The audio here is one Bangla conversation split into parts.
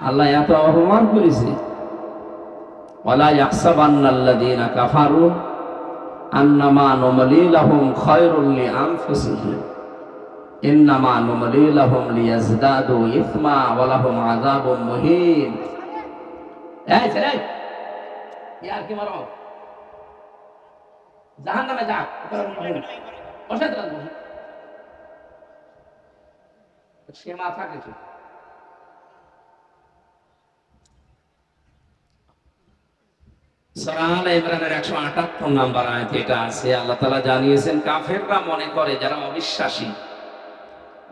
আল্লাহ এত অপমান করেছে। ওয়ালা ইয়াহসাবান্নাল্লাযীনা কাফারু আন্নামা নুমলি লাহুম খায়রুল লিআনফুসিহিম ইন্নামা নুমলি লাহুম লিয়াজদাদু ইসমা ওয়া লাহুম আযাবুম মুহিন। এই ছেলে, ইয়ার কি মারো, জাহান্নামে যা। বসে তো সে মাথা কিছু। সূরা আলে ইমরানের 178 নম্বর আয়াতে এটা আছে। আল্লাহ তাআলা জানিয়েছেন, কাফেররা মনে করে, যারা অবিশ্বাসী,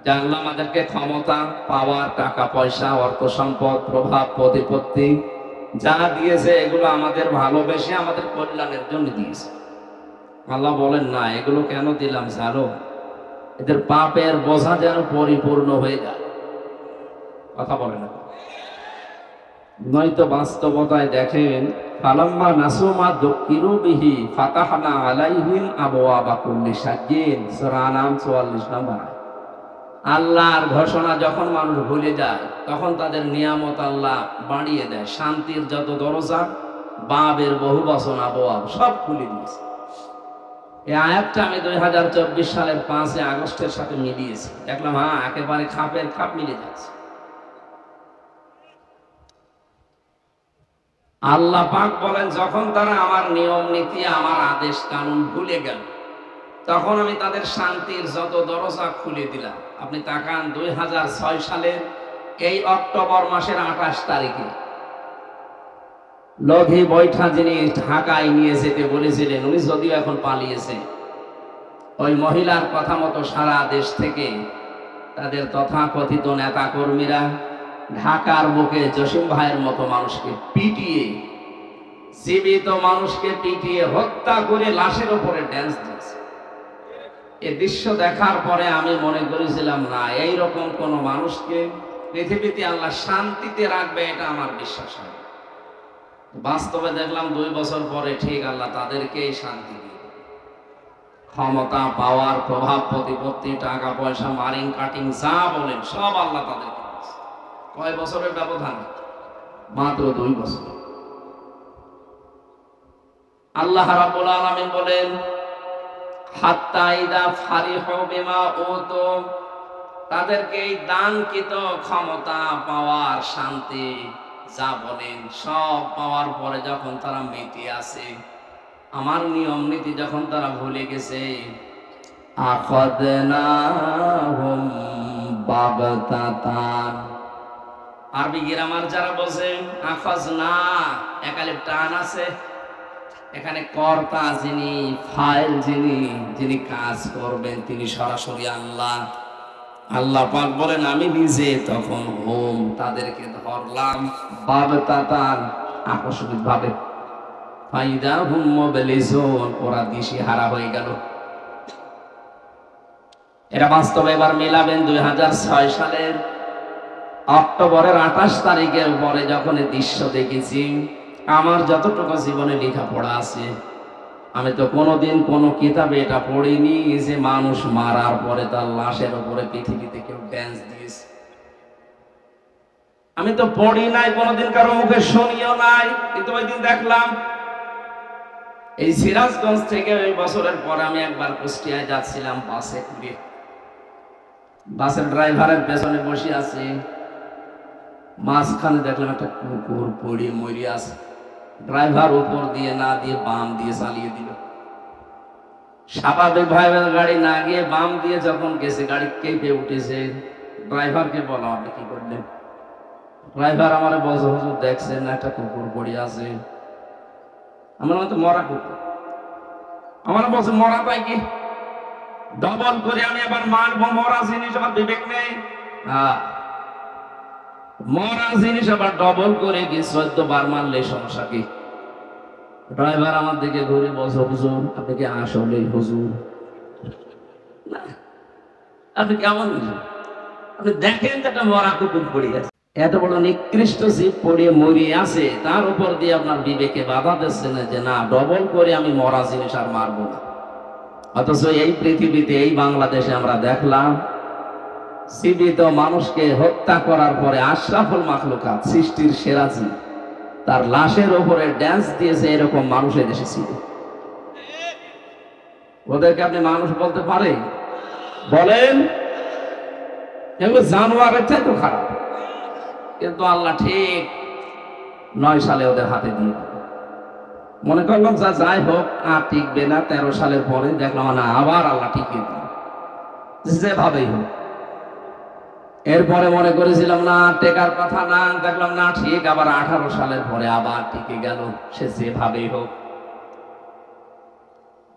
যে আল্লাহ আমাদেরকে ক্ষমতা, পাওয়ার, টাকা পয়সা, অর্থ সম্পদ, প্রভাব, প্রতিপত্তি যা দিয়েছে এগুলো আমাদের ভালোবেসে আমাদের কল্যাণের জন্য দিয়েছে। আল্লাহ বলেন, না, এগুলো কেন দিলাম জানো? এদের পাপের বোঝা যেন পরিপূর্ণ হয়ে যায়। কথা বলে না, নয়তো বাস্তবতায় দেখেন, ফালাম্মা নাসু মা যুকিরু বিহি ফাতাহনা আলাইহিম আবওয়াবা কুল্লি শাইইন। সূরা আনাম 44 নম্বর। আল্লাহর ঘোষণা যখন মানুষ ভুলে যায়, তখন তাদের নিয়ামত আল্লাহ বাড়িয়ে দেয়। শান্তির যত দরজা, বাবের বহু বচন, আবওয়াব সব খুলে দিয়েছে। এই আয়াতটা আমি 2024 সালের 5 আগস্টের সাথে মিলিয়েছি। দেখলাম, হ্যাঁ, একেবারে খাপের খাপ মিলে যাচ্ছে। আল্লাহ পাক বলেন, যখন তারা আমার নিয়ম নীতি, আমার আদেশ কানুন ভুলে গেল, তখন আমি তাদের শান্তির যত দরজা খুলে দিলাম। আপনি তাকান, 2006 সালের এই অক্টোবর মাসের 28 তারিখে লঘি বৈঠা যিনি ঢাকায় নিয়ে যেতে বলেছিলেন, উনি যদিও এখন পালিয়েছে, ওই মহিলার কথা মতো সারা দেশ থেকে তাদের তথাকথিত নেতা কর্মীরা ঢাকার বুকে জসিম ভাইয়ের মতো মানুষকে পিটিয়ে, জীবিত মানুষকে পিটিয়ে হত্যা করে লাশের উপরে ড্যান্স দিয়েছে। এই দৃশ্য দেখার পরে আমি মনে করেছিলাম, না, এইরকম কোন মানুষকে পৃথিবীতে আল্লাহ শান্তিতে রাখবে, এটা আমার বিশ্বাস হয়। বাস্তবে দেখলাম 2 বছর পরে ঠিক আল্লাহ তাদেরকেই শান্তি দিয়ে দেবে। ক্ষমতা, পাওয়ার, প্রভাব, প্রতিপত্তি, টাকা পয়সা, মারিং কাটিং যা বলেন সব আল্লাহ তাদেরকে দিয়েছে। কয় বছরের ব্যবধান? মাত্র 2 বছর। আল্লাহ রাব্বুল আলামিন বলেন, হাত্তা ইদা ফারিহু বিমা উতু, তাদেরকে এই দানকৃত ক্ষমতা, পাওয়ার, শান্তি যা বলেন সব পাওয়ার পরে যখন তারা মেতে আছে, আমার নিয়ম নীতি যখন তারা ভুলে গেছে, আখাযনাহুম বাগতাতান। আরবি গ্রামার যারা বোঝেন, আখাযনা একালিফ টান আছে, এখানে কর্তা যিনি, ফাইল যিনি কাজ করবেন, তিনি সরাসরি আল্লাহ। আল্লাহ পাক বলেন, আমি নিজে তখন তাদেরকে ধরলাম বাগতাতান, আকস্মিক ভাবে। ফাইদা হুম মুবলিসুন, ওরা দিশেহারা হয়ে গেল। এটা বাস্তবে এবার মিলাবেন 2006 সালের অক্টোবরের 28 তারিখের পরে যখন এই দৃশ্য দেখেছি। আমার যতটুকু জীবনে লেখাপড়া আছে, আমি তো কোনোদিন কোনো কিতাবে এটা পড়িনি যে মানুষ মারার পরে তার লাশের উপরে পৃথিবীতে কেউ ড্যান্স দিয়েছে। আমি তো পড়ি নাই, কোনোদিন কারো মুখে শুনিও নাই, কিন্তু ওই দিন দেখলাম। এই সিরাজগঞ্জ থেকে ওই বছরের পরে আমি একবার কুষ্টিয়ায় যাচ্ছিলাম বাসে করে। বাসের ড্রাইভারের পেছনে বসে আছি, মাঝখানে দেখলাম একটা কুকুর পড়ে মরে আছে। ড্রাইভার উপর দিয়ে না দিয়ে বাম দিয়ে চালিয়ে দিল। স্বাভাবিক ভাবে গাড়ি না গিয়ে বাম দিয়ে যখন গেছে, গাড়ি কেঁপে উঠেছে। ড্রাইভারকে বলা, আপনি কি করলেন? ড্রাইভার আমার বলছে, হুজুর দেখছেন না একটা কুকুর পড়ে আছে। আমার মতো মরা কুকুর। আমার বলছে, মরা পাই কি? ডবল করে আমি আবার মারবো? মরা জিনিস আমার বিবেক নেই? মরা জিনিস আবার ডবল করে কি 14 বার মারলে সমস্যা কি? ড্রাইভার আমার দিকে ঘুরে বলছে, হুজুর আপনি কি আসলেই হুজুর? আপনি কেমন হুজুর? আপনি দেখেন যে একটা মরা কুকুর পড়ে আছে, এত বড় নিকৃষ্ট জীব পড়ে মরিয়ে আছে, তার উপর দিয়ে আপনার বিবেকে বাধা দিচ্ছে না যে না, ডবল করে আমি মরা জিনিস আর মারবো না। অথচ এই পৃথিবীতে, এই বাংলাদেশে আমরা দেখলাম জীবিত মানুষকে হত্যা করার পরে আশরাফুল মাখলুকাত, সৃষ্টির সেরা জীব, তার লাশের উপরে ড্যান্স দিয়েছে, এরকম মানুষ এদেশে ছিল। ওদেরকে আপনি মানুষ বলতে পারেন? বলেন, এগুলো জানোয়ারের চাইতে খারাপ। কিন্তু আল্লাহ ঠিক 9 সালে ওদের হাতে দিয়ে দিল। মনে করলাম যা যাই হোক আর টিকবে না, 13 সালের পরে দেখলাম না, আবার আল্লাহ টিকিয়ে দিল, যেভাবেই হোক। এরপরে মনে করেছিলাম না টেকার কথা, না দেখলাম না ঠিক, আবার 18 সালের পরে আবার টিকে গেল, সে যেভাবেই হোক।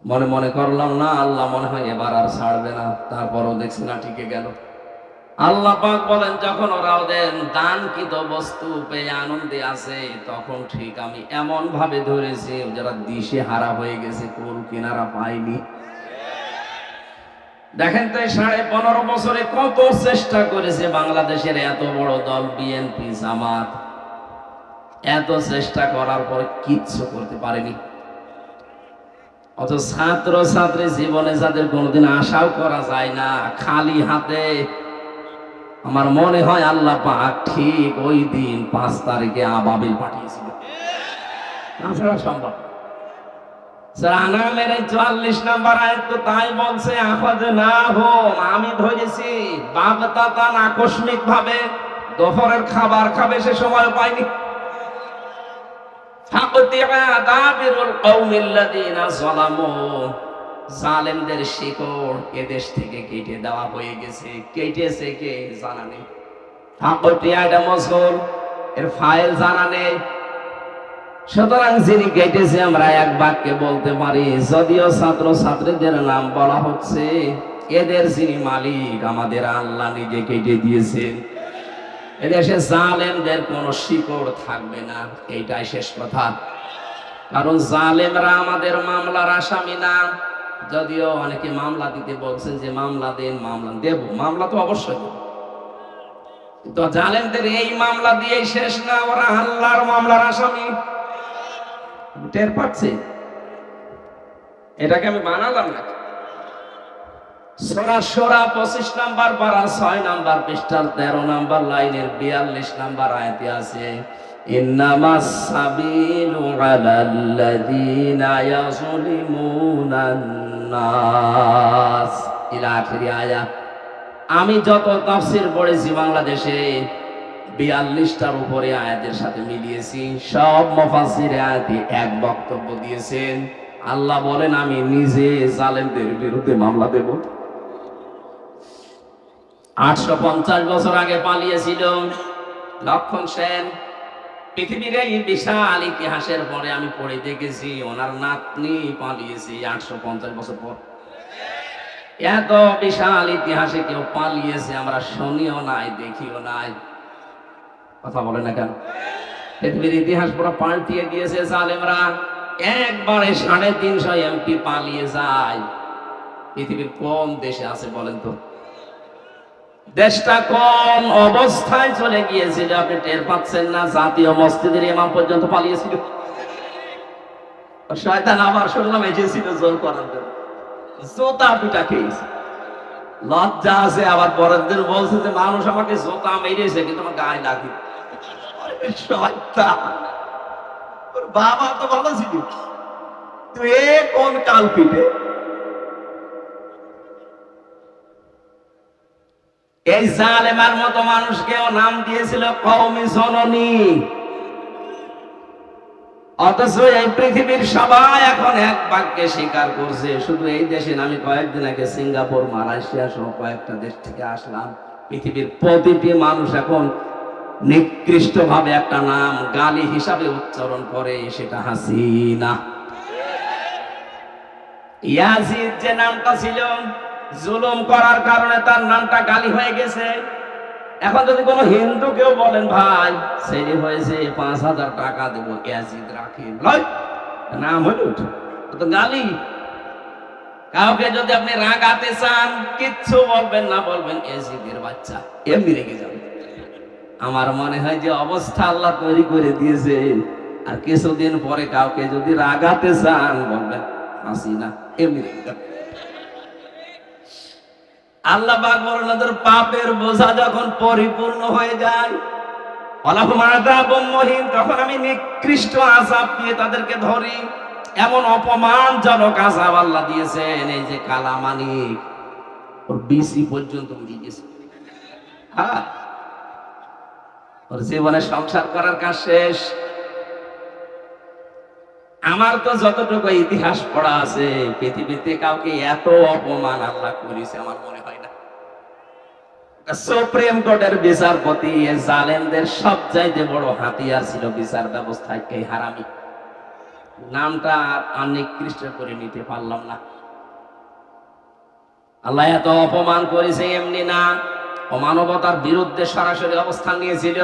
মনে মনে করলাম না আল্লাহ মনে হয় এবার আর ছাড়বে না, তারপরও দেখছি না টিকে গেল। আল্লাহ পাক বলেন, যখন ওরা ওদের দানকৃত বস্তু পেয়ে আনন্দে আছে, তখন ঠিক আমি এমন ভাবে ধরেছি যারা দিশে হারা হয়ে গেছে, কোল কিনারা পায়নি। দেখেন তো 15.5 বছরে কত চেষ্টা করেছে বাংলাদেশের এত বড় দল বিএনপি জামাত, এত চেষ্টা করার পর কিচ্ছু করতে পারেনি। অত ছাত্র ছাত্রী জীবনে যাদের কোনোদিন আশাও করা যায় না, খালি হাতে, আমার মনে হয় আল্লাহ পাক ঠিক ওই দিন 5 তারিখে আবাবিল পাঠিয়েছিল। তাছাড়া সম্ভব। আনামের 44 নাম্বার আয়াত তো তাই বলছে, আমি ধরেছি বাগদাতান, আকস্মিক ভাবে দুপুরের খাবার খাবে সে সময় পাইনি। জালেমদের শিকড় এদেশ থেকে কেটে দেওয়া হয়ে গেছে। কেটেছে কে জানা নেই, এর ফাইল জানা নেই। সুতরাং যিনি কেটেছে আমরা এক বাক্যে বলতে পারি, যদিও ছাত্র ছাত্রীদের নাম বলা হচ্ছে, এদের যিনি মালিক আমাদের আল্লাহ নিজে কেটে দিয়েছেন। এদেশে জালেমদের কোনো শিকড় থাকবে না, এইটাই শেষ কথা। কারণ জালেমরা আমাদের মামলার আসামি না। যদিও অনেকে মামলা দিতে বলছেন যে মামলা দেন, মামলা দেব, মামলা তো অবশ্যই দেব, কিন্তু জালেমদের এই মামলা দিয়েই শেষ না, ওরা আল্লাহর মামলার আসামি। টের পাচ্ছে? এটাকে আমি বানালাম না। সূরা শূরা 25 নাম্বার পারা 6 নাম্বার পৃষ্ঠার 13 নাম্বার লাইনের 42 নাম্বার আয়াতে আছে, ইন্নামাস সাবিলু আলাল্লাযীনা ইয়াযলিমুনান নাস ইলা আখিরি আয়াত। আমি যত তাফসীর পড়েছি বাংলাদেশে 42টার উপরে আয়াতের সাথে মিলিয়েছি, সব মুফাসসির আয়াতে এক বক্তব্য দিয়েছেন। আল্লাহ বলেন, আমি নিজে জালেমদের বিরুদ্ধে মামলা দেব। 850 বছর আগে পালিয়েছিল লক্ষণ সেন। পৃথিবীর এই বিশাল ইতিহাসের পরে আমি পড়ে দেখেছি ওনার নাতনি পালিয়েছে 850 বছর পর। এত বিশাল ইতিহাসে কেউ পালিয়েছে আমরা শুনিও নাই, দেখিও নাই। কথা বলে না কেন? পৃথিবীর ইতিহাস পুরো পাল্টিয়ে দিয়েছে জালেমরা। একবারে 350 এমপি পালিয়ে যায়। পৃথিবীর কোন দেশে আছে বলেন তো? দেশটা কোন অবস্থায় চলে গিয়েছিল আপনি টের পাচ্ছেন না? জাতীয় মসজিদের ইমাম পর্যন্ত পালিয়েছিল। শয়তান আবার শুনলাম এসেছিল জোর করার জন্য, জোতা পিটা খেয়েছে। লজ্জা আছে, আবার পরের দিন বলছে যে মানুষ আমাকে জোতা মেরেছে কিন্তু আমার গায়ে লাগে। শয়তান, ওর বাবা তো ভালো ছিল, তুই কোন কাল পিঠে? এই জালেমার মতো মানুষকেও নাম দিয়েছিল কওমি জননী। অথচ এই পৃথিবীর সবাই এখন এক বাক্যে স্বীকার করছে। শুধু এই দেশে আমি কয়েকদিন আগে সিঙ্গাপুর, মালয়েশিয়া সহ কয়েকটা দেশ থেকে আসলাম, পৃথিবীর প্রতিটি মানুষ এখন নিকৃষ্ট ভাবে একটা নাম গালি হিসাবে উচ্চারণ করে, সেটা হাসিনা। ইয়াজিদ যে নামটা ছিল, জুলুম করার কারণে তার নামটা গালি হয়ে গেছে। এখন যদি কোনো হিন্দু কেউ বলেন ভাই ছেলে হয়েছে 5000 টাকা দেবো, ইয়াজিদ রাখেন, নাম হইল তো গালি। কাউকে যদি আপনি রাগাতে চান কিচ্ছু বলবেন না, বলবেন ইয়াজিদের বাচ্চা, এমনি রেগে যাবেন। আমার মনে হয় যে অবস্থা আল্লাহ তৈরি করে দিয়েছে। আর কিছুদিন পরে কাউকে যদি রাগাতে চান বলবেন হাসিনা, এমনি রেগে যাবেন। আল্লাহ পাক বলেন ওদের পাপের বোঝা যখন পরিপূর্ণ হয়ে যায়, তখন আমি নিকৃষ্ট আযাব দিয়ে তাদেরকে ধরি। এমন অপমানজনক আযাব আল্লাহ দিয়েছেন। এই যে কালামানিক, ওর বিসি পর্যন্ত উড়ে গেছে। হ্যাঁ, ওর জীবনে সংসার করার কাজ শেষ। আমার তো যতটুকু ইতিহাস পড়া আছে, পৃথিবীতে কাউকে এত অপমান আল্লাহ করেছে আমার মনে হয় না। সুপ্রিম কোর্টের বিচারপতি জালেমদের সবচাইতে বড় হাতিয়ার ছিল বিচার ব্যবস্থায় এই হারামি। নামটা আর নিকৃষ্ট করে নিতে পারলাম না। আল্লাহ এত অপমান করেছে এমনি না, অমানবতার বিরুদ্ধে সরাসরি অবস্থান নিয়েছিল।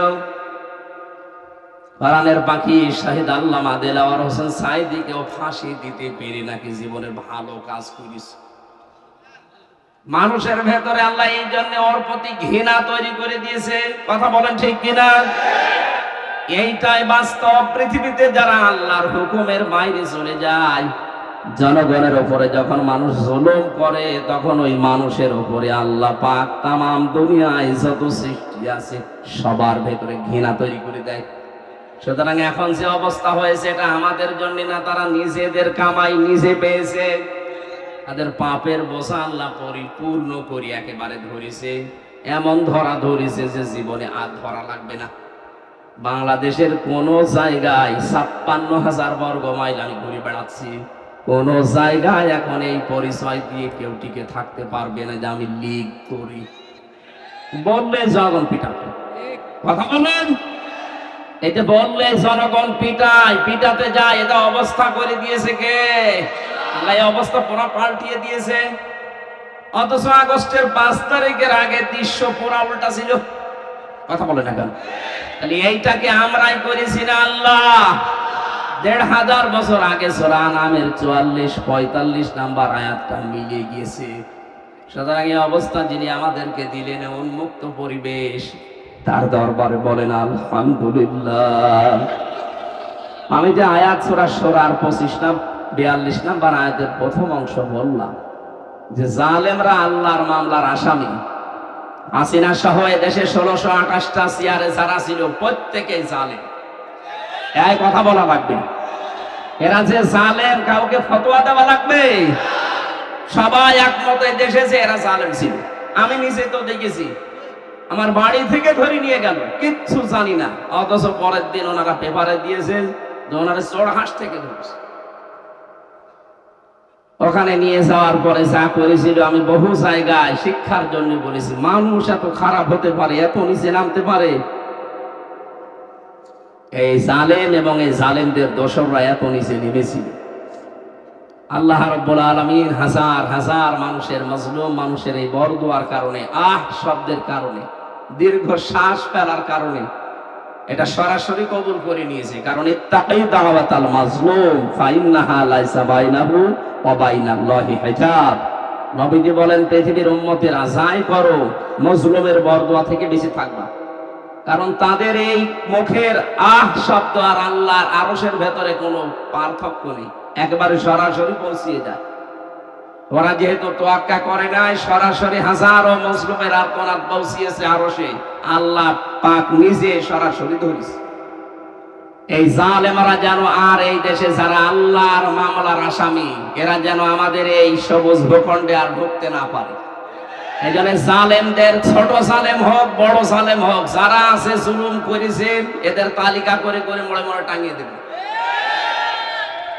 কোরআনের পাখি শহীদ আল্লামা দেলাওয়ার হোসেন সাঈদীকেও ফাঁসি দিতে পেরে নাকি জীবনের ভালো কাজ করেছে। মানুষের ভেতরে আল্লাহ এই জন্য ওর প্রতি ঘৃণা তৈরি করে দিয়েছে। কথা বলেন ঠিক কিনা? এইটাই বাস্তব। পৃথিবীতে যারা আল্লাহর হুকুমের বাইরে চলে যায়, জনগণের উপরে যখন মানুষ জুলুম করে, তখন ওই মানুষের উপরে আল্লাহ পাক তামাম দুনিয়ায় যত সৃষ্টি আছে সবার ভেতরে ঘৃণা তৈরি করে দেয়। সুতরাং এখন যে অবস্থা হয়েছে এটা আমাদের জন্য না, তারা নিজেদের কামাই নিজে পেয়েছে। তাদের পাপের বোঝা আল্লাহ পরিপূর্ণ করি একেবারে ধরেছে। এমন ধরা ধরেছে যে জীবনে আর ধরা লাগবে না। বাংলাদেশের কোন জায়গায় ৫৬,০০০ বর্গ মাইল আমি ঘুরে বেড়াচ্ছি, কোন জায়গায় এখন এই পরিচয় দিয়ে কেউ টিকে থাকতে পারবে না যে আমি লীগ করি। বললে জনগণ পিটাবে। কথা বলেন, এই যে বললে জনগণ পিটায়, পিটাতে যায়। এটা অবস্থা করে দিয়েছে কে? আল্লাহ এই অবস্থা পুরো পাল্টিয়ে দিয়েছে। অথচ আগস্টের ৫ তারিখের আগে দৃশ্য পুরো উল্টা ছিল। কথা বলে না কেন? তাহলে এইটাকে আমরাই করেছি না আল্লাহ? ১৫০০ বছর আগে সূরা আনামের ৪৪-৪৫ নাম্বার আয়াতটা মিলে গিয়েছে। সুতরাং এই অবস্থা যিনি আমাদেরকে দিলেন, উন্মুক্ত পরিবেশ, তার দরবারে বলেন আলহামদুলিল্লাহ। আমি যে আয়াত সূরা শুরার ২৫-৪২ নাম্বার আয়াতের প্রথম অংশ বললাম যে জালেমরা আল্লাহর মামলার আসামি। হাসিনা সহ এদেশে ১৬২৮টা চেয়ারে যারা ছিল প্রত্যেকেই জালেম। এই কথা বলা লাগবে। এরা যে জালেম, কাউকে ফতোয়া দেওয়া লাগবে? সবাই একমত এই দেশে যে এরা জালেম ছিল। আমি নিজে তো দেখেছি, আমার বাড়ি থেকে ধরে নিয়ে গেল, কিচ্ছু জানি না। অথচ পরের দিন ওনারা পেপারে দিয়েছে যে ওনারা চোরহাঁস থেকে ধরছে। ওখানে নিয়ে যাওয়ার পরে যা করেছিল, আমি বহু জায়গায় শিক্ষার জন্য বলেছি, মানুষ এত খারাপ হতে পারে, এত নিচে নামতে পারে। এই জালেম এবং এই জালেমদের দোসররা এত নিচে নেমেছিল। আল্লাহ রাব্বুল আলামিন হাজার হাজার মানুষের, মজলুম মানুষের এই বরদোয়ার কারণে, শব্দের কারণে, দীর্ঘ শ্বাস ফেলার কারণে এটা সরাসরি কবুল করে নিয়েছে। কারণ ইত্তাকি দাওয়াতাল মাজলুম ফাইন্নাহা লাইসা বাইনাহু ওয়া বাইনাল্লাহি হিজাব। নবীজি বলেন, পৃথিবীর উম্মতেরা যাই করো, মজলুমের বরদোয়া থেকে বেঁচে থাকবা। কারণ তাদের এই মুখের শব্দ আর আল্লাহর আরশের ভেতরে কোনো পার্থক্য নেই, একবারে সরাসরি পৌঁছিয়ে যায়। ওরা যেহেতু তোয়াক্কা করে নাই, সরাসরি হাজারো মজলুমের আর্তনাদ পৌঁছিয়েছে আরশে। আল্লাহ পাক নিজে সরাসরি ধরেছে। এই জালেমরা যেন আর এই দেশে যারা আল্লাহর মামলার আসামি, এরা যেন আমাদের এই সবুজ ভূখণ্ডে আর ঢুকতে না পারে। এই জন্য জালেমদের, ছোট জালেম হোক বড় জালেম হোক, যারা আছে জুলুম করেছে, এদের তালিকা করে করে মোড়ে মোড়ে টাঙিয়ে দেবে।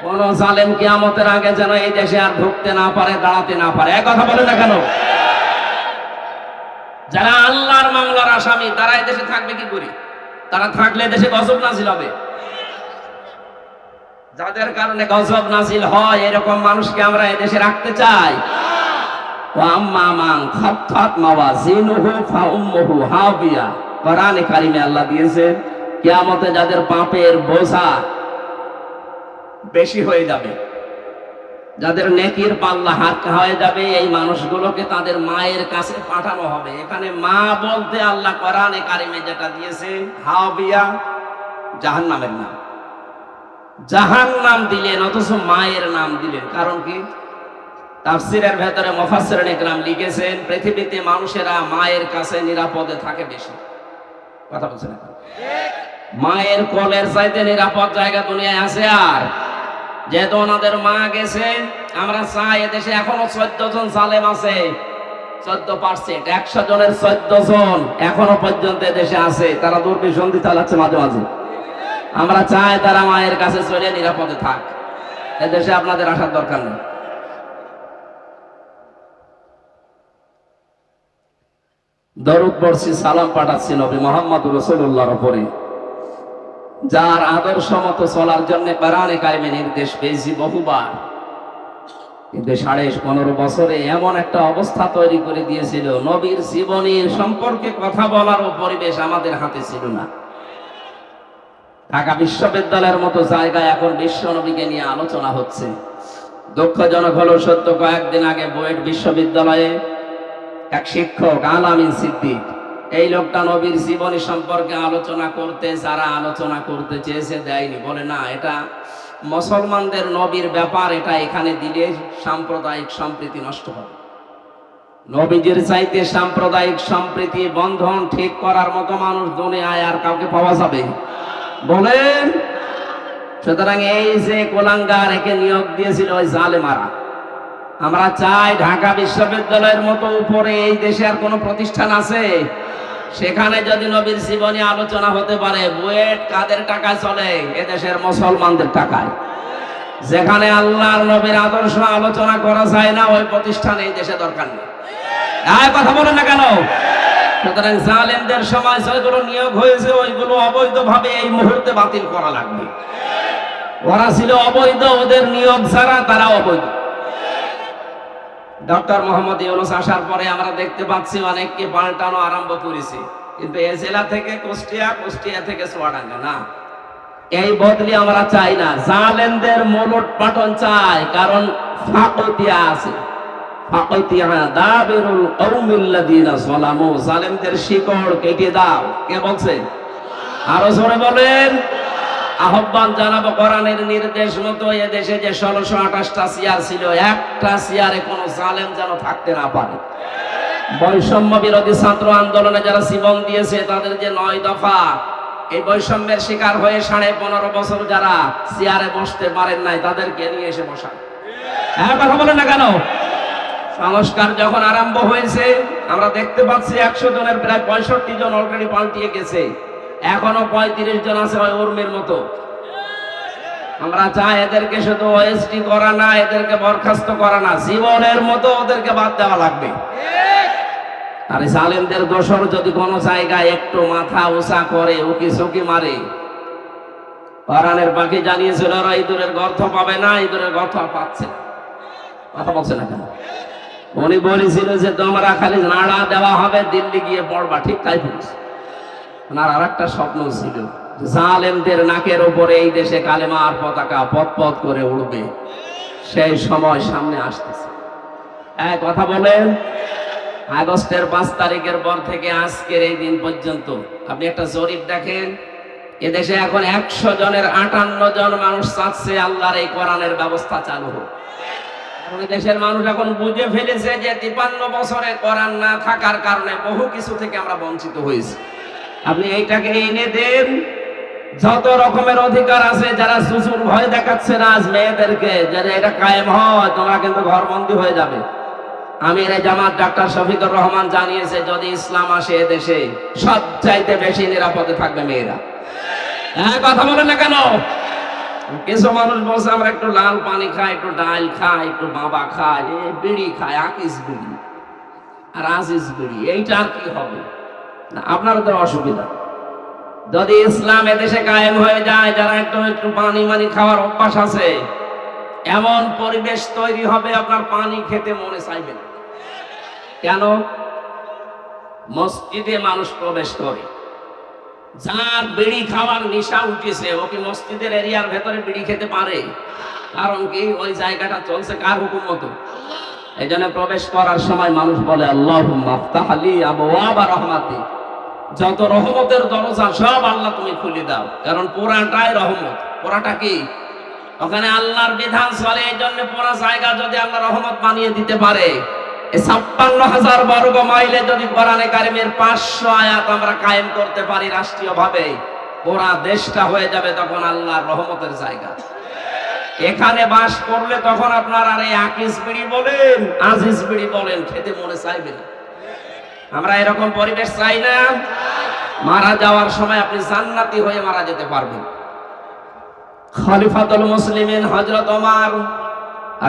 কোন জালেম কিয়ামতের আগে যেন এই দেশে আর ঢুকতে না পারে, দাঁড়াতে না পারে। এক কথা বলে না কেন? যারা আল্লাহর মামলার আসামি, তারা এই দেশে থাকবে কি করে? তারা থাকলে দেশে গজব নাজিল হবে। যাদের কারণে গজব নাজিল হয়, এরকম মানুষকে আমরা এই দেশে রাখতে চাই। ওয়াম্মা মান খাফফাত মাওয়াজিনুহু ফাউম্মুহু হাবিয়া। কোরআনে কারিমে আল্লাহ দিয়েছে, কিয়ামতে যাদের পাপের বোঝা বেশি হয়ে যাবে, যাদের নেকির পাল্লা হালকা হয়ে যাবে, এই মানুষগুলোকে তাদের মায়ের কাছে পাঠানো হবে। এখানে মা বলতে আল্লাহ কোরআনে কারিমে যেটা দিয়েছে, হাবিয়া, জাহান্নামের নাম। জাহান্নাম দিলেন, অথচ মায়ের নাম দিলেন। কারণ কি? তাফসীরের ভেতরে মুফাসসিরিন ইকরাম লিখেছেন পৃথিবীতে মানুষেরা মায়ের কাছে নিরাপদে থাকে বেশি। কথা বলছেন এখন? মায়ের কোলের চাইতে নিরাপদ জায়গা দুনিয়ায় আছে? আর যেহেতু ওনাদের মা গেছে, আমরা চাই এদেশে এখনো 14 জন জালেম আছে। 14%, 100 জনের 14 জন এখনো পর্যন্ত দেশে আছে। তারা দুর্বিসন্ধি চালাচ্ছে মাঝে মাঝে। আমরা চাই তারা মায়ের কাছে চলে নিরাপদে থাক। এদেশে আপনাদের আসার দরকার নেই। দরুদ পড়ছি, সালাম পাঠাচ্ছি নবী মুহাম্মদ রাসূলুল্লাহর উপরে, যার আদর্শ মতো চলার জন্য কোরআনে কারিমে নির্দেশ পেয়েছি বহুবার। কিন্তু 15.5 বছরে এমন একটা অবস্থা তৈরি করে দিয়েছিল, নবীর জীবনীর সম্পর্কে কথা বলারও পরিবেশ আমাদের হাতে ছিল না। ঢাকা বিশ্ববিদ্যালয়ের মতো জায়গায় এখন বিশ্ব নবীকে নিয়ে আলোচনা হচ্ছে। দুঃখজনক হলো সত্য, কয়েকদিন আগে বুয়েট বিশ্ববিদ্যালয়ে এক শিক্ষক আলামিন সিদ্দিক, এই লোকটা নবীর জীবনী সম্পর্কে আলোচনা করতে, যারা আলোচনা করতে চেয়েছে দেয়নি, বলে না এটা মুসলমানদের নবীর ব্যাপার, এটা এখানে দিলে সাম্প্রদায়িক সম্প্রীতি নষ্ট হবে। নবীজির চাইতে সাম্প্রদায়িক সম্প্রীতি বন্ধন ঠিক করার মতো মানুষ দুনিয়ায় আর কাউকে পাওয়া যাবে বলেন? সুতরাং এই যে কোলাঙ্গার একে নিয়োগ দিয়েছিল ওই জালেমারা, আমরা চাই ঢাকা বিশ্ববিদ্যালয়ের মতো উপরে এই দেশে আর কোনো প্রতিষ্ঠান আছে সেখানে যদি নবীর জীবনী আলোচনা হতে পারে? বুয়েট কাদের টাকায় চলে? এদেশের মুসলমানদের টাকায়। যেখানে আল্লাহর নবীর আদর্শ আলোচনা করা যায় না, ওই প্রতিষ্ঠান এই দেশে দরকার নেই। কথা বলেন না কেন? সুতরাং জালেমদের সময় যেগুলো নিয়োগ হয়েছে ওইগুলো অবৈধভাবে এই মুহূর্তে বাতিল করা লাগবে। ওরা ছিল অবৈধ, ওদের নিয়োগ ছাড়া তারা অবৈধ। ডক্টর মোহাম্মদ ইউনূস আসার পরে আমরা দেখতে পাচ্ছি অনেককে পাল্টানো আরম্ভ করেছে, কিন্তু এই জেলা থেকে কুষ্টিয়া, কুষ্টিয়া থেকে চুয়াডাঙ্গা না, এই বদলি আমরা চাই না। জালেমদের মোলট পাটন চাই, কারণ ফাকতিয়া আছে। ফাকতিয়া দাবিরুল কওমিল্লাযিনা যালামু, জালেমদের শিকড় কেটে দাও। কে বলছে? আরো জোরে বলেন। আহ্বান জানাবো কোরআনের নির্দেশ মতো এদেশে যে 1628টা চেয়ার ছিল, একটা চেয়ারে কোনো জালেম যেন থাকতে না পারে। বৈষম্য বিরোধী ছাত্র আন্দোলনে যারা জীবন দিয়েছে, তাদের যে 9 দফা, এই বৈষম্যের শিকার হয়ে 15.5 বছর যারা চেয়ারে বসতে পারেন নাই, তাদেরকে নিয়ে এসে বসান। কথা বলেন না কেন? সংস্কার যখন আরম্ভ হয়েছে, আমরা দেখতে পাচ্ছি 100 জনের প্রায় 65 জন অলরেডি পাল্টিয়ে গেছে, এখনো 35 জন আছে ওই উর্মির মতো। আমরা চাই এদেরকে শুধু ওএসটি করা না, এদেরকে বরখাস্ত করা না, জীবনের মতো ওদেরকে বাদ দেওয়া লাগবে। আর জালেমদের দোসর যদি কোনো জায়গায় একটু মাথা উঁচা করে, উকি চুকি মারে, কোরআনের পাখি জানিয়েছিল ওরা ইঁদুরের গর্ত পাবে না, ইঁদুরের গর্ত পাচ্ছে না। কথা বলছে না কেন? উনি বলেছিল যে তোমরা খালি নাড়া দেওয়া হবে, দিল্লি গিয়ে পড়বা, ঠিক তাই বলছে। ওনার আর একটা স্বপ্ন ছিল, জালেমদের নাকের উপরে এই দেশে কালেমার পতাকা পথ করে উড়বে। সেই সময় সামনে আসতেছে। কথা বলেন। আগস্টের 5 তারিখের পর থেকে আজকের এই দিন পর্যন্ত আপনি একটা জরিপ দেখেন, এদেশে এখন 100 জনের 58 জন মানুষ চাচ্ছে আল্লাহর এই কোরআনের ব্যবস্থা চালু হোক। দেশের মানুষ এখন বুঝে ফেলেছে যে 53 বছরে কোরআন না থাকার কারণে বহু কিছু থেকে আমরা বঞ্চিত হয়েছি। আপনি এইটাকে এনে দেন, যত রকমের অধিকার আছে, যারা সুসুর ভয় দেখাচ্ছে না আজ মেয়েদেরকে, যারা এটা কায়েম হয় তোমরা কিন্তু ঘরবন্দি হয়ে যাবে। আমির জামাত ডাক্তার শফিকুর রহমান জানিয়েছে, যদি ইসলাম আসে এদেশে সবচাইতে বেশি নিরাপদে থাকবে মেয়েরা। কথা বলেন না কেন? কিছু মানুষ বলছে আমরা একটু লাল পানি খাই, একটু ডাল খাই, একটু বাবা খাই, বিড়ি খাই, আকিস বিড়ি আর আজিজ বিড়ি, এইটা আর কি হবে না? আপনার তো অসুবিধা। যদি ইসলাম এদেশে কায়েম হয়ে যায়, যারা একটু পানি খাওয়ার অভ্যাস আছে, এমন পরিবেশ তৈরি হবে আপনার পানি খেতে মনে চাইবে না। কেন? মসজিদে মানুষ প্রবেশ করে, যার বিড়ি খাওয়ার নেশা উঠেছে, ও কি মসজিদের এরিয়ার ভেতরে বিড়ি খেতে পারে? কারণ কি? ওই জায়গাটা চলছে কার হুকুম মতো? এই জন্য প্রবেশ করার সময় মানুষ বলে আল্লাহুম্মা আফতাহ লি আবওয়াবা রাহমাতি, যত রহমতের দরজা সব আল্লাহ তুমি খুলে দাও, কারণ পুরাটাই রহমত। পুরাটা কি? ওখানে আল্লাহর বিধান চলে। এই জন্য পুরো জায়গা যদি আল্লাহ রহমত বানিয়ে দিতে পারে, এই 56,000 বর্গ মাইলে যদি কোরআনে কারিমের 500 আয়াত আমরা কায়েম করতে পারি রাষ্ট্রীয়ভাবে, পুরা দেশটা হয়ে যাবে তখন আল্লাহর রহমতের জায়গা। এখানে বাস করলে তখন আপনার আর এই আকিস বিড়ি বলেন, আজিজ বিড়ি বলেন, খেতে মনে চাইবে না। আমরা এরকম পরিবেশ চাই না। মারা যাওয়ার সময় আপনি জান্নাতি হয়ে মারা যেতে পারবেন। খলিফাতুল মুসলিমিন হযরত ওমর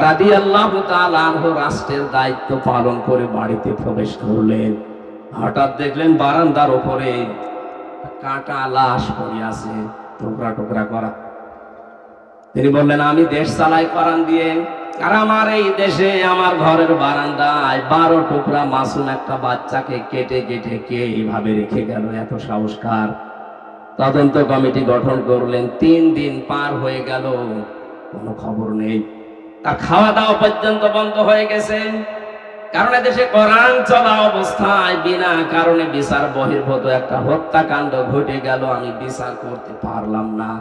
রাদিয়াল্লাহু তাআলা আনহু রাষ্ট্রের দায়িত্ব পালন করে বাড়িতে প্রবেশ করলেন। হঠাৎ দেখলেন বারান্দার উপরে কাটা লাশ পড়ে আছে, টুকরা টুকরা করা। তিনি বললেন, আমি দেশ চালাই কোরআন দিয়ে, আর আমার এই দেশে আমার ঘরের বারান্দায় 12 টুকরা মাসুম একটা বাচ্চাকে কেটে কেটে কে এইভাবে রেখে গেল, এত সাহসকার। তদন্ত কমিটি গঠন করলেন। 3 দিন পার হয়ে গেল, কোনো খবর নেই। তার খাওয়া দাওয়া পর্যন্ত বন্ধ হয়ে গেছে। কারণ দেশে কোরআন চলা অবস্থায় বিনা কারণে বিচার বহির্ভূত একটা হত্যাকাণ্ড ঘটে গেল, আমি বিচার করতে পারলাম না।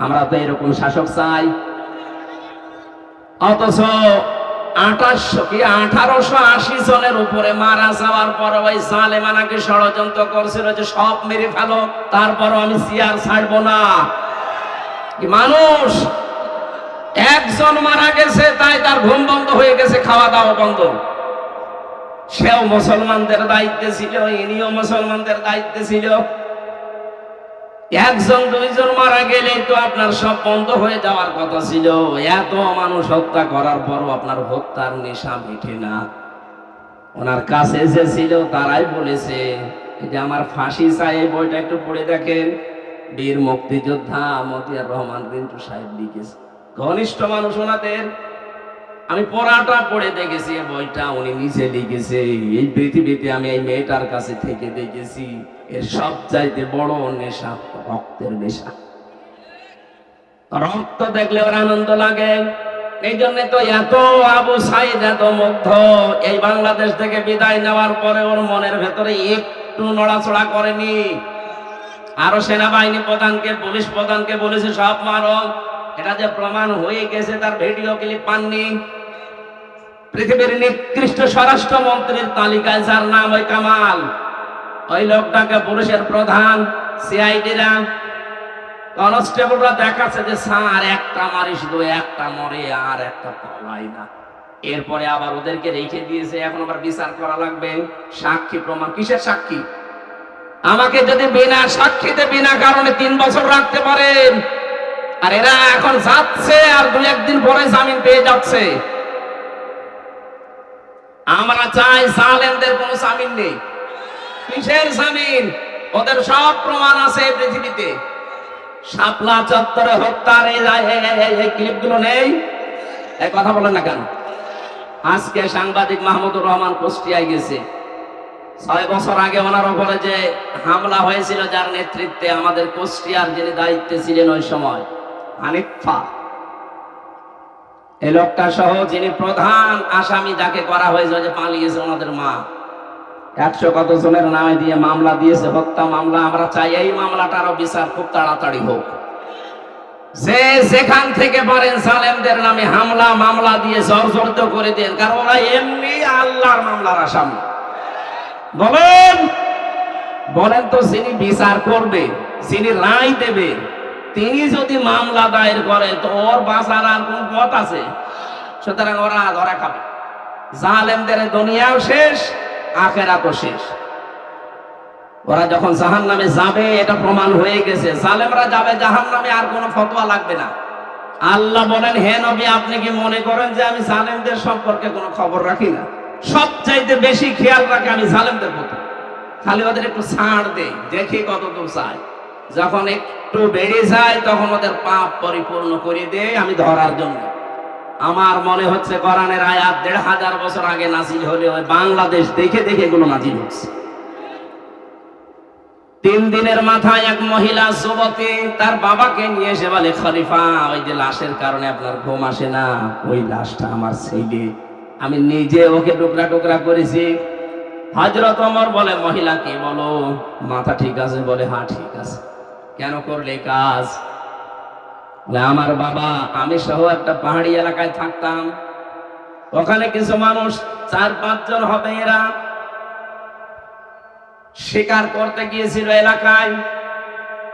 আমরা তো এরকম শাসক চাই। অথচ 1880 জনের উপরে মারা যাওয়ার পর ওই জালেমানাকে ষড়যন্ত্র করছিল যে সব মেরে ফেলো, তারপরও আমি চেয়ার ছাড়বো না। মানুষ একজন মারা গেছে তাই তার ঘুম বন্ধ হয়ে গেছে, খাওয়া দাওয়া বন্ধ। সেও মুসলমানদের দায়িত্বে ছিল, ইনিও মুসলমানদের দায়িত্বে ছিল। একজন দুইজন মারা গেলে তো আপনার সব বন্ধ হয়ে যাওয়ার কথা ছিল। এত মানুষ হত্যা করার পরও আপনার হত্যার নেশা মিটে না। ওনার কাছে যে ছিল তারাই বলেছে, এই যে আমার ফাঁসি চাই, এই বইটা একটু পড়ে দেখেন, বীর মুক্তিযোদ্ধা মতিয়ার রহমান রিন্টু সাহেব লিখেছে। ঘনিষ্ঠ মানুষ ওনাদের, আমি পড়াটা পড়ে দেখেছি, এই বইটা উনি নিজে লিখেছে। এই পৃথিবীতে আমি এই মেয়েটার কাছে থেকে দেখেছি এর সব চাইতে বড় নেশা রক্তের নেশা। রক্ত দেখলে ওর আনন্দ লাগে। এই জন্য তো এত আবু সাইদ এত মুগ্ধ। এই বাংলাদেশ থেকে বিদায় নেওয়ার পরে ওর মনের ভেতরে একটু নড়াচড়া করেনি। আরো সেনাবাহিনী প্রধানকে, পুলিশ প্রধানকে বলেছে সব মারো। এটা যে প্রমাণ হয়ে গেছে তার ভিডিও ক্লিপ পাননি। পৃথিবীর নিকৃষ্ট স্বরাষ্ট্রমন্ত্রীর তালিকায় যার নাম ওই কামাল, ওই লোকটাকে পুলিশের প্রধান, সিআইডিরা, কনস্টেবলরা দেখাচ্ছে যে স্যার একটা মারিস দো, একটা মরে আর একটা পালাই না। এরপরে আবার ওদেরকে রেখে দিয়েছে, এখন আবার বিচার করা লাগবে। সাক্ষী প্রমাণ, কিসের সাক্ষী? আমাকে যদি বিনা সাক্ষীতে বিনা কারণে 3 বছর রাখতে পারেন, আর এরা এখন যাচ্ছে আর 2-1 দিন পরে জামিন পেয়ে যাচ্ছে। আমরা চাই জালেমদের কোনো জামিন নেই। কিসের জামিন? ওদের সব প্রমাণ আছে পৃথিবীতে। শাপলা চত্বরে হত্যার এই ক্লিপগুলো নেই? এই কথা বলেন না কেন? আজকে সাংবাদিক মাহমুদুর রহমান কুষ্টিয়ায় গেছে। 6 বছর আগে ওনার উপরে যে হামলা হয়েছিল, যার নেতৃত্বে আমাদের কুষ্টিয়ার যিনি দায়িত্বে ছিলেন ওই সময়, হানিফা, এই লোকটা সহ যিনি প্রধান আসামি যাকে করা হয়েছে, যে পালিয়েছে ওনাদের মা, 100 কত জনের নামে দিয়ে মামলা দিয়েছে, হত্যা মামলা। আমরা চাই এই মামলাটারও বিচার খুব তাড়াতাড়ি হোক। যে যেখান থেকে পারেন জালেমদের নামে হামলা মামলা দিয়ে জর্জরিত করে দেন, কারণ ওরা এমনি আল্লাহর মামলার আসামি। বলেন বলেন তো, যিনি বিচার করবে, যিনি রায় দেবে, তিনি যদি মামলা দায়ের করে তো ওর বাঁচার আর কোন পথ আছে? সুতরাং ওরা ধরা খাবে। জালেমদের দুনিয়াও শেষ, আখিরাতও শেষ। ওরা যখন জাহান্নামে যাবে এটা প্রমাণ হয়ে গেছে। জালেমরা যাবে জাহান্নামে, আর কোনো ফতোয়া লাগবে না। আল্লাহ বলেন, হে নবী, আপনি কি মনে করেন যে আমি জালেমদের সম্পর্কে কোনো খবর রাখি না? সবচাইতে বেশি খেয়াল রাখি আমি জালেমদের প্রতি। খালি ওদের একটু ছাড় দেই, দেখি কতদূর চাই। যখন একটু বেড়ে যায় তখন ওদের পাপ পরিপূর্ণ করে দেয় আমি ধরার জন্য। আমার মনে হচ্ছে কোরআনের আয়াত 1500 বছর আগে নাজিল হলে ওই বাংলাদেশ দেখে দেখে এগুলো নাজিল হচ্ছে। 3 দিনের মাথায় এক মহিলা যুবতী তার বাবাকে নিয়ে এসে বলে, খলিফা, ওই যে লাশের কারণে আপনার ঘুম আসে না, ওই লাশটা আমার ছেলে, আমি নিজে ওকে টুকরা টুকরা করেছি। হযরত ওমর বলে, মহিলা কি বলো, মাথা ঠিক আছে? বলে, হ্যাঁ ঠিক আছে। কেন করলে কাজ? আমার বাবা, আমি সহ একটা পাহাড়ি এলাকায় থাকতাম। ওখানে কিছু মানুষ 4-5 জন হবে, এরা শিকার করতে গিয়েছিল এলাকায়।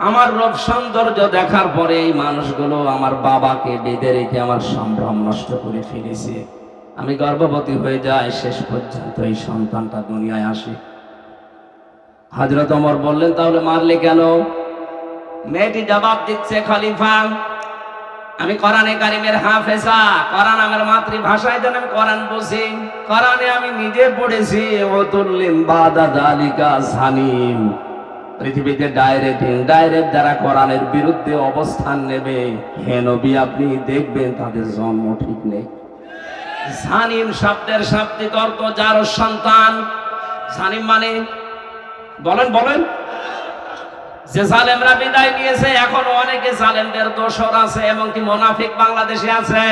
আমার রূপ সৌন্দর্য দেখার পরে এই মানুষগুলো আমার বাবাকে বেঁধে রেখে আমার সম্ভ্রম নষ্ট করে ফেলেছে। আমি গর্ভবতী হয়ে যাই, শেষ পর্যন্ত এই সন্তানটা দুনিয়ায় আসে। হযরত ওমর বললেন, তাহলে মারলে কেন? মেয়েটি জবাব দিচ্ছে, খলিফা, আমি কোরআনে কারিমের হাফেজা, কোরআন আমার মাতৃভাষায় যেন আমি কোরআন বুঝি। কোরআনে আমি নিজে পড়েছি, ওয়াতুল্লিম বাদা যালিকা জানিম। পৃথিবীতে ডাইরেক্ট যারা কোরআনের বিরুদ্ধে অবস্থান নেবে, হে নবী আপনি দেখবেন তাদের জন্ম ঠিক নেই। জানিম শব্দের শাব্দিক অর্থ যার সন্তান। জানিম মানে বলেন যে জালেমরা বিদায় নিয়েছে, এখনো অনেকে জালেমদের দোসর আছে, এমনকি মুনাফিক বাংলাদেশে আছে।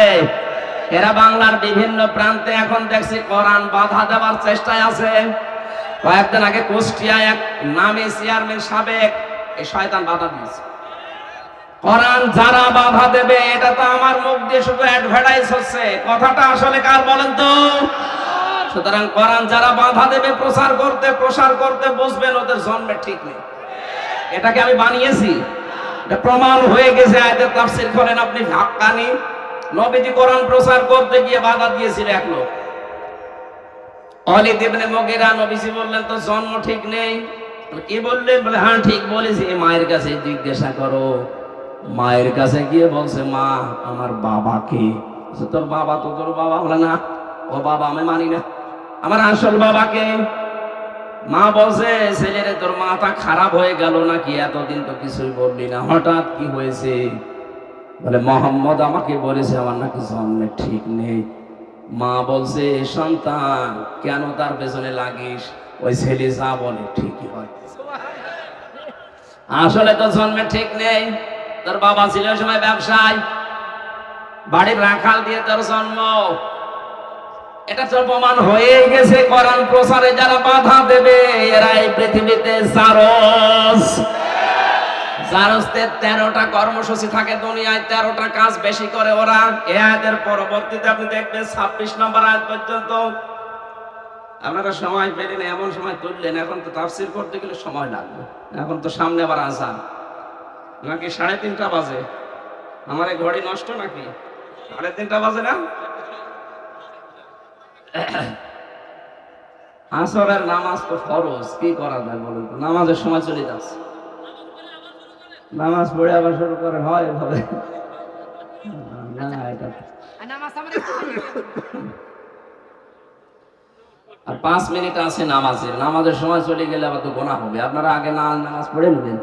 এরা বাংলার বিভিন্ন প্রান্তে এখন দেখছি কোরআন বাধা দেওয়ার চেষ্টায় আছে। কয়েকদিন আগে কুষ্টিয়ায় এক নামে চেয়ারম্যান সাবেক এই শয়তান বাধা দিয়েছে। কোরআন যারা বাধা দেবে, এটা তো আমার মুখ দিয়ে শুধু অ্যাডভার্টাইজ হচ্ছে, কথাটা আসলে কার বলেন তো? সুতরাং কোরআন যারা বাধা দেবে প্রচার করতে বুঝবেন ওদের জন্মের ঠিক নেই। এটাকে আমি বানিয়েছি, এটা প্রমাণ হয়ে গেছে। আয়াতের তাফসীর করেন আপনি, হাক্কানি নবীজি কোরআন প্রচার করতে গিয়ে বাধা দিয়েছিল এক লোক। ওয়ালিদ ইবনে মুগীরা, নবীজি বললেন তো জন্ম ঠিক নেই। কি বললেন? বলে হ্যাঁ ঠিক বলেছি। মায়ের কাছে জিজ্ঞাসা করো। মায়ের কাছে গিয়ে বলছে, মা আমার বাবাকে। তোর বাবা তো তোর বাবা। বলে না, ও বাবা আমি মানি না, আমার আসল বাবাকে। মা বলছে, ছেলেরে তোর মাথা খারাপ হয়ে গেল নাকি? এতদিন তো কিছুই বললি না, হঠাৎ কি হয়েছে? বলে মোহাম্মদ আমাকে বলেছে আমার নাকি জন্মে ঠিক নেই। মা বলছে, সন্তান কেন তার পেছনে লাগিস? ওই ছেলে যা বলে ঠিকই হয়। আসলে তো জন্মে ঠিক নেই। তোর বাবা ছিল ওই সময় ব্যবসায়, বাড়ির রাখাল দিয়ে তোর জন্ম। এটা তো প্রমাণ হয়ে গেছে। কোরআন প্রচারে যারা বাধা দেবে, এরা এই পৃথিবীতে জারজতে 13টা কর্মসূচি থাকে দুনিয়ায়, 13টা কাজ বেশি করে ওরা। এই আয়াতের পরবর্তীতে আপনি দেখবেন 26 নম্বর আয়াত পর্যন্ত। আপনারা সময় পেলেন, এমন সময় তুললেন, এখন তো তাফসীর করতে গেলে সময় লাগবে। এখন তো সামনে আবার আযান, নাকি 3:30 বাজে? আমার এই ঘড়ি নষ্ট নাকি? 3:30 বাজে না? আসরের নামাজ তো ফরজ, কি করা যায় বলুন তো? নামাজের সময় চলে যাচ্ছে, নামাজ পড়ে আবার শুরু করে হয় এভাবে না। এটা আর 5 মিনিট আছে নামাজের সময় চলে গেলে আবার তো গোনা হবে। আপনারা আগে নামাজ পড়ে নেবেন।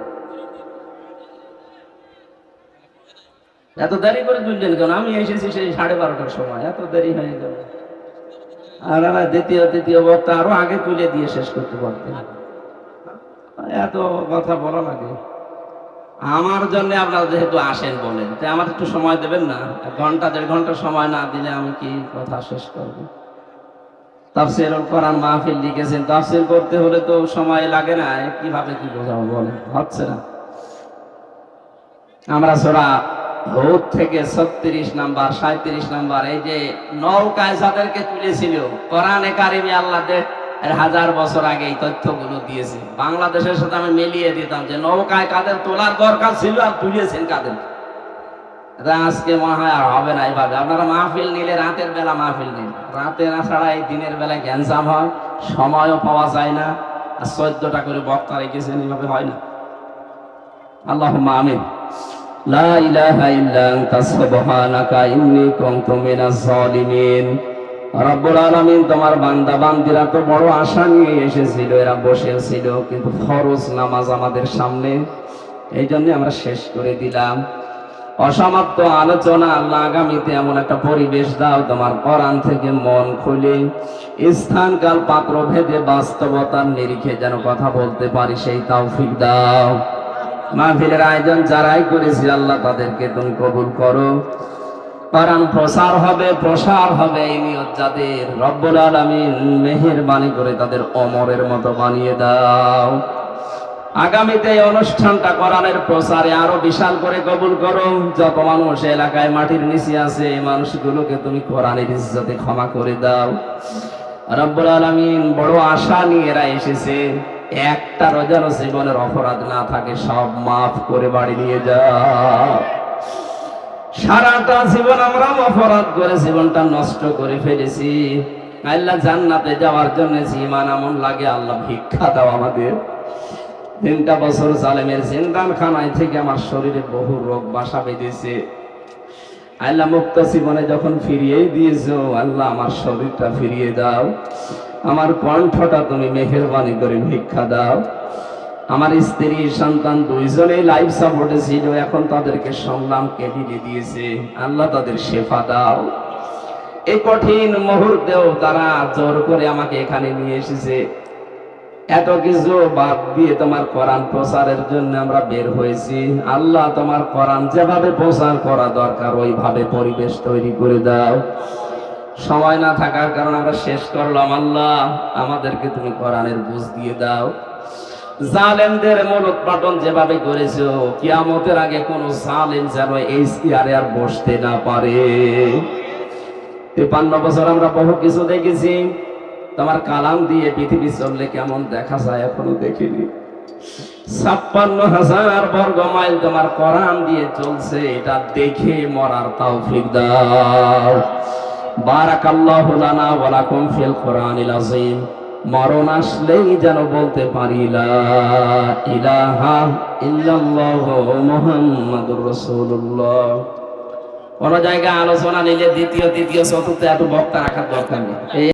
এত দেরি করে তুললেন কেন? আমি এসেছি সেই 12:30টার সময়, এত দেরি হয়ে গেল। আর দ্বিতীয় বক্তা আরো আগে তুলে দিয়ে শেষ করতে পারতেন। এত কথা বলা লাগে। আমার জন্য আপনারা যেহেতু আসেন বলেন, তাই আমার একটু সময় দেবেন না? 1-1.5 ঘন্টা সময় না দিলে আমি কি কথা শেষ করব? তাফসীরুল কোরআন মাহফিল লিখেছেন, তাফসীর করতে হলে তো সময় লাগে না? কিভাবে কি বোঝাবো বলেন? হচ্ছে না। আমরা সূরা হুদ থেকে 36 নাম্বার 37 নাম্বার, এই যে নৌকায় যাদেরকে তুলেছিল, কোরআনে কারিমে আল্লাহ 1000 বছর আগে এই তথ্যগুলো দিয়েছে। বাংলাদেশের সাথে আমি মিলিয়ে দিতাম যে নৌকায় কাদের তোলার দরকার ছিল আর তুলেছেন কাদের। আজকে মনে হয় আর হবে না এইভাবে। আপনারা মাহফিল নিলে রাতের বেলা মাহফিল নিন, রাতে না ছাড়া এই দিনের বেলায় গ্যাঞ্জাম হয়, সময়ও পাওয়া যায় না। আর 14টা করে বক্তা রেখেছেন, এইভাবে হয় না। আল্লাহুম্মা আমিন। লা ইলাহা ইল্লা আনতা সুবহানাকা ইন্নী কুনতু মিনাজ জালিমিন। রব্বুল আলামিন, তোমার বান্দা বান্দিরা তো বড় আশা নিয়ে এসেছিল, এরা বসেছিল, কিন্তু ফরজ নামাজ আমাদের সামনে, এই জন্য আমরা শেষ করে দিলাম। অসমাপ্ত আলোচনা, আল্লাহ আগামীতে এমন একটা পরিবেশ দাও তোমার কোরআন থেকে মন খুলে, স্থান কাল পাত্র ভেদে বাস্তবতার নিরিখে যেন কথা বলতে পারি, সেই তৌফিক দাও। মাহফিলের আয়োজন যারাই করেছি আল্লাহ তাদেরকে তুমি কবুল করো। কোরআন প্রসার হবে এই নিয়ত যাদের, রব্বুল আলামিন মেহেরবানি করে তাদের ওমরের মতো বানিয়ে দাও। আগামীতে এই অনুষ্ঠানটা কোরআনের প্রচারে আরো বিশাল করে কবুল করো। যত মানুষ এলাকায় মাটির নিচে আছে এই মানুষগুলোকে তুমি কোরআনের ইজ্জতে ক্ষমা করে দাও। রব্বুল আলামিন বড় আশা নিয়ে এরা এসেছে, একটারও যেন জীবনের অপরাধ না থাকে, সব মাফ করে বাড়ি নিয়ে যাও। সারাটা জীবন আমরা অপরাধ করে জীবনটা নষ্ট করে ফেলেছি। আল্লাহ জান্নাতে যাওয়ার জন্য যে ঈমান আমল লাগে আল্লাহ ভিক্ষা দাও আমাদের। 3টা বছর জালেমের জিন্দানখানায় থেকে আমার শরীরে বহু রোগ বাসা বেঁধেছে। আল্লাহ মুক্ত জীবনে যখন ফিরিয়েই দিয়েছো আল্লাহ আমার শরীরটা ফিরিয়ে দাও, আমার কণ্ঠটা তুমি মেহেরবানি করে ভিক্ষা দাও। আমার স্ত্রী সন্তান 2জনেই লাইফ সাপোর্টে ছিল, এখন তাদেরকে শুনলাম কেটে দিয়েছে, আল্লাহ তাদের শেফা দাও। এই কঠিন মুহূর্তেও তারা জোর করে আমাকে এখানে নিয়ে এসেছে। এত কিছু বাদ দিয়ে তোমার কোরআন প্রচারের জন্য আমরা বের হয়েছি। আল্লাহ তোমার কোরআন যেভাবে প্রচার করা দরকার ওইভাবে পরিবেশ তৈরি করে দাও। সময় না থাকার কারণে আমরা শেষ করলাম। আল্লাহ আমাদেরকে তুমি কোরআনের বুঝ দিয়ে দাও। জালেমদের মূলোৎপাটন যেভাবে করেছো কিয়ামতের আগে কোন জালেম যেন এই চেয়ারে আর বসতে না পারে। 53 বছর আমরা বহু কিছু দেখেছি, তোমার কালাম দিয়ে পৃথিবী চললে কেমন দেখা যায় এখনো দেখিনি। 56,000 বর্গ মাইল তোমার কোরআন দিয়ে চলছে, এটা দেখে মরার তৌফিক দাও। বারাকাল্লাহু লানা ওয়া লাকুম ফিল কোরআনিল আযীম। মরণ আসলেই যেন বলতে পারি লা ইলাহা ইল্লাল্লাহু মুহাম্মাদুর রাসূলুল্লাহ। কোন জায়গায় আলোচনা নিলে দ্বিতীয় তৃতীয় চতুর্থ এত বক্তা রাখার দরকার নেই।